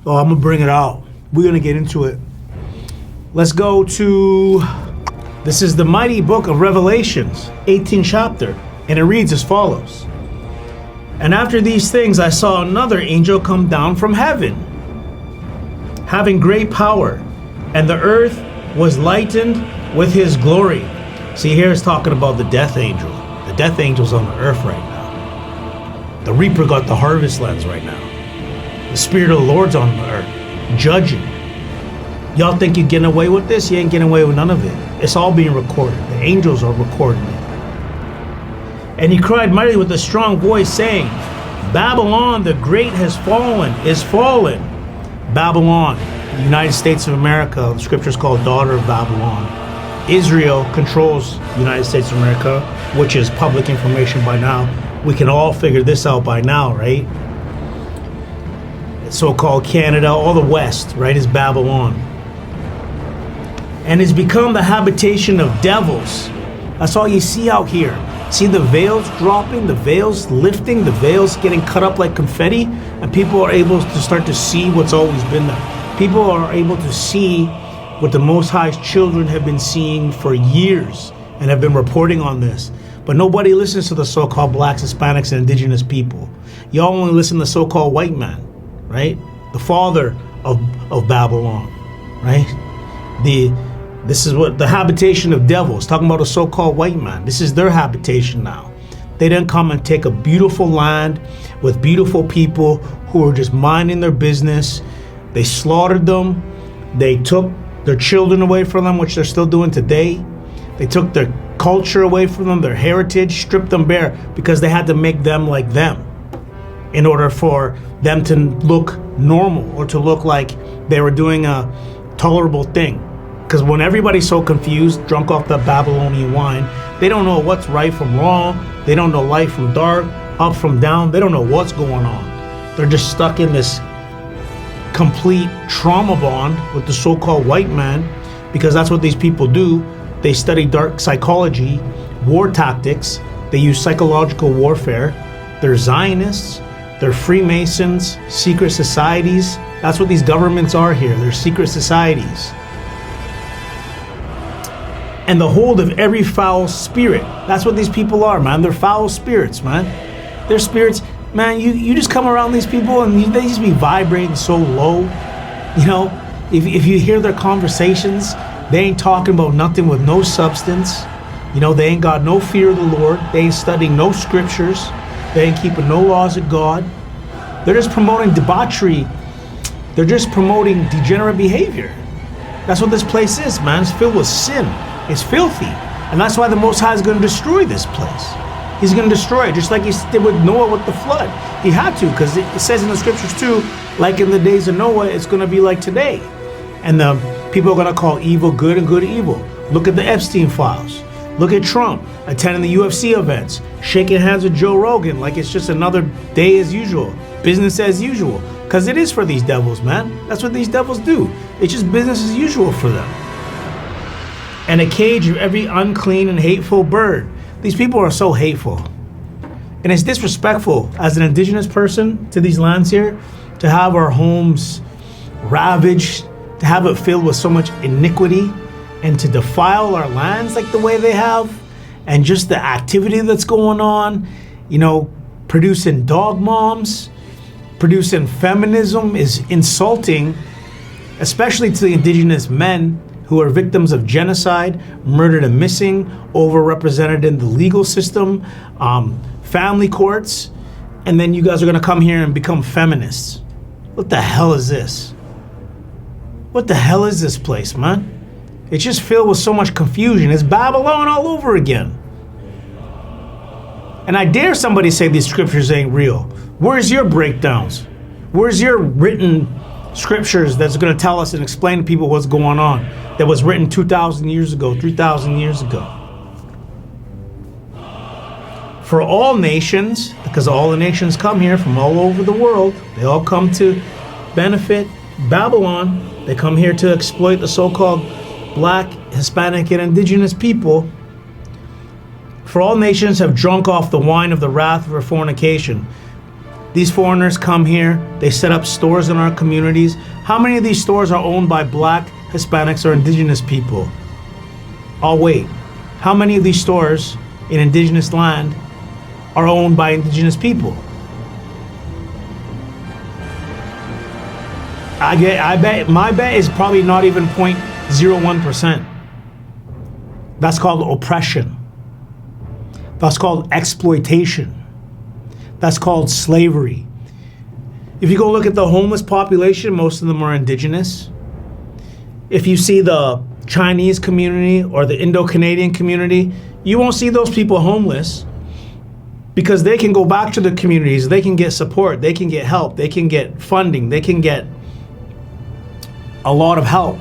Oh, I'm going to bring it out. We're going to get into it. Let's go to, this is the mighty book of Revelations, 18th chapter, and it reads as follows. And after these things, I saw another angel come down from heaven, having great power, and the earth was lightened with his glory. See, here it's talking about the death angel. The death angel's on the earth right now. The reaper got the harvest lands right now. The Spirit of the Lord's on the earth, judging. Y'all think you're getting away with this? You ain't getting away with none of it. It's all being recorded. The angels are recording it. And he cried mightily with a strong voice, saying, Babylon the great is fallen. Babylon, the United States of America, the scripture's called daughter of Babylon. Israel controls the United States of America, which is public information by now. We can all figure this out by now, right? So-called Canada, all the West, right, is Babylon. And it's become the habitation of devils. That's all you see out here. See the veils dropping, the veils lifting, the veils getting cut up like confetti, and people are able to start to see what's always been there. People are able to see what the Most High's children have been seeing for years and have been reporting on this. But nobody listens to the so-called blacks, Hispanics, and indigenous people. Y'all only listen to the so-called white man, right? The father of Babylon, right? This is what the habitation of devils, talking about a so-called white man. This is their habitation now. They didn't come and take a beautiful land with beautiful people who were just minding their business. They slaughtered them. They took their children away from them, which they're still doing today. They took their culture away from them, their heritage, stripped them bare because they had to make them like them in order for them to look normal or to look like they were doing a tolerable thing. Because when everybody's so confused, drunk off the Babylonian wine, they don't know what's right from wrong. They don't know light from dark, up from down. They don't know what's going on. They're just stuck in this complete trauma bond with the so-called white man, because that's what these people do. They study dark psychology, war tactics. They use psychological warfare. They're Zionists. They're Freemasons, secret societies. That's what these governments are here. They're secret societies. And the hold of every foul spirit. That's what these people are, man. They're foul spirits, man. They're spirits. Man, you just come around these people and they just be vibrating so low. You know, if you hear their conversations, they ain't talking about nothing with no substance. You know, they ain't got no fear of the Lord. They ain't studying no scriptures. They ain't keeping no laws of God. They're just promoting debauchery. They're just promoting degenerate behavior. That's what this place is, man. It's filled with sin. It's filthy. And that's why the Most High is going to destroy this place. He's going to destroy it, just like he did with Noah with the flood. He had to, because it says in the scriptures too, like in the days of Noah, it's going to be like today. And the people are going to call evil good and good evil. Look at the Epstein files. Look at Trump attending the UFC events, shaking hands with Joe Rogan like it's just another day as usual, business as usual. Because it is for these devils, man. That's what these devils do. It's just business as usual for them. And a cage of every unclean and hateful bird. These people are so hateful. And it's disrespectful as an indigenous person to these lands here to have our homes ravaged, to have it filled with so much iniquity, and to defile our lands like the way they have, and just the activity that's going on, you know, producing dog moms, producing feminism is insulting, especially to the indigenous men who are victims of genocide, murdered and missing, overrepresented in the legal system, family courts, and then you guys are gonna come here and become feminists. What the hell is this? What the hell is this place, man? It's just filled with so much confusion. It's Babylon all over again. And I dare somebody say these scriptures ain't real. Where's your breakdowns? Where's your written scriptures that's going to tell us and explain to people what's going on that was written 2,000 years ago, 3,000 years ago? For all nations, because all the nations come here from all over the world, they all come to benefit Babylon. They come here to exploit the so-called black, Hispanic, and indigenous people. For all nations have drunk off the wine of the wrath of her fornication. These foreigners come here, they set up stores in our communities. How many of these stores are owned by black, Hispanics, or indigenous people? Oh, wait. How many of these stores in indigenous land are owned by indigenous people? I bet, my bet is probably not even 0.01%. That's called oppression. That's called exploitation. That's called slavery. If you go look at the homeless population, most of them are indigenous. If you see the Chinese community or the Indo-Canadian community, you won't see those people homeless because they can go back to the communities, they can get support, they can get help, they can get funding, they can get a lot of help.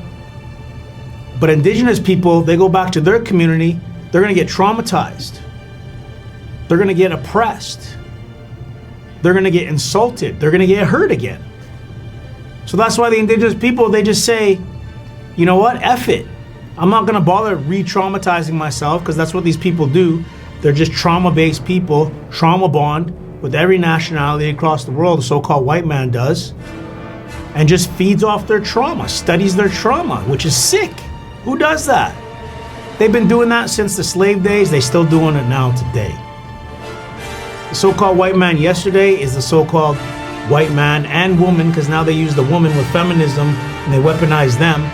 But indigenous people, they go back to their community, they're gonna get traumatized. They're gonna get oppressed. They're gonna get insulted. They're gonna get hurt again. So that's why the indigenous people, they just say, you know what, F it. I'm not gonna bother re-traumatizing myself, because that's what these people do. They're just trauma-based people, trauma bond with every nationality across the world, the so-called white man does, and just feeds off their trauma, studies their trauma, which is sick. Who does that? They've been doing that since the slave days. They're still doing it now today. The so-called white man yesterday is the so-called white man and woman, because now they use the woman with feminism and they weaponize them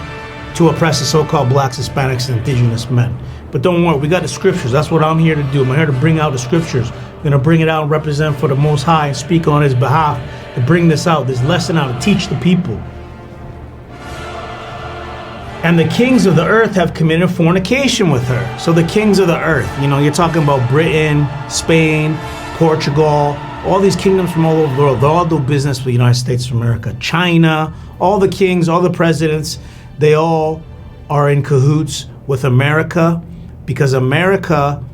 to oppress the so-called blacks, Hispanics, and indigenous men. But don't worry, we got the scriptures. That's what I'm here to do. I'm here to bring out the scriptures. I'm going to bring it out and represent for the Most High and speak on his behalf to bring this out, this lesson out, to teach the people. And the kings of the earth have committed fornication with her. So the kings of the earth, you know, you're talking about Britain, Spain, Portugal, all these kingdoms from all over the world, they all do business with the United States of America. China, all the kings, all the presidents, they all are in cahoots with America, because America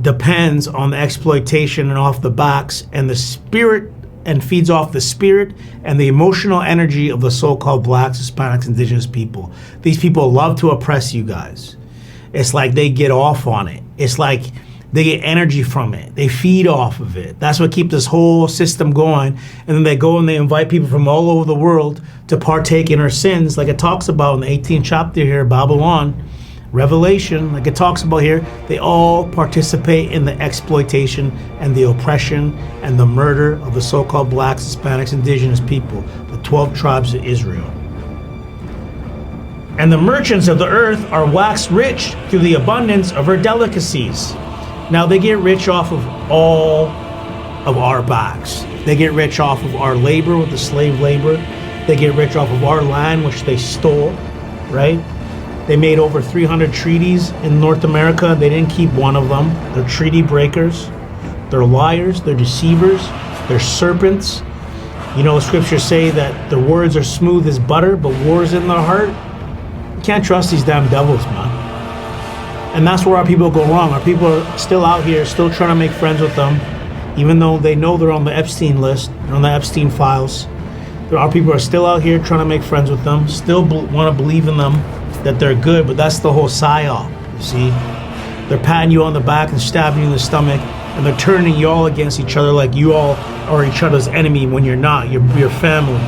depends on the exploitation and off the backs and the spirit, and feeds off the spirit and the emotional energy of the so-called blacks, Hispanics, indigenous people. These people love to oppress you guys. It's like they get off on it. It's like they get energy from it. They feed off of it. That's what keeps this whole system going. And then they go and they invite people from all over the world to partake in our sins, like it talks about in the 18th chapter here, Babylon, Revelation, like it talks about here. They all participate in the exploitation and the oppression and the murder of the so-called blacks, Hispanics, indigenous people, the 12 tribes of Israel. And the merchants of the earth are waxed rich through the abundance of her delicacies. Now they get rich off of all of our backs. They get rich off of our labor with the slave labor. They get rich off of our land, which they stole, right? They made over 300 treaties in North America. They didn't keep one of them. They're treaty breakers. They're liars. They're deceivers. They're serpents. You know, the scriptures say that their words are smooth as butter, but war's in their heart. You can't trust these damn devils, man. And that's where our people go wrong. Our people are still out here, still trying to make friends with them, even though they know they're on the Epstein list, they're on the Epstein files. Our people are still out here trying to make friends with them, still want to believe in them, that they're good, but that's the whole psyop, you see? They're patting you on the back and stabbing you in the stomach, and they're turning you all against each other like you all are each other's enemy when you're not. You're family.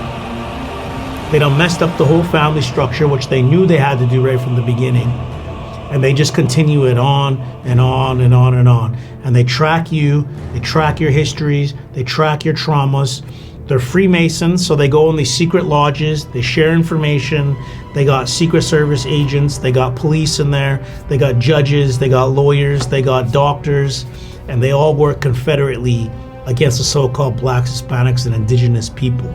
They done messed up the whole family structure, which they knew they had to do right from the beginning. And they just continue it on and on and on and on. And they track you, they track your histories, they track your traumas. They're Freemasons, so they go in these secret lodges, they share information, they got Secret Service agents, they got police in there, they got judges, they got lawyers, they got doctors, and they all work confederately against the so-called blacks, Hispanics, and indigenous people.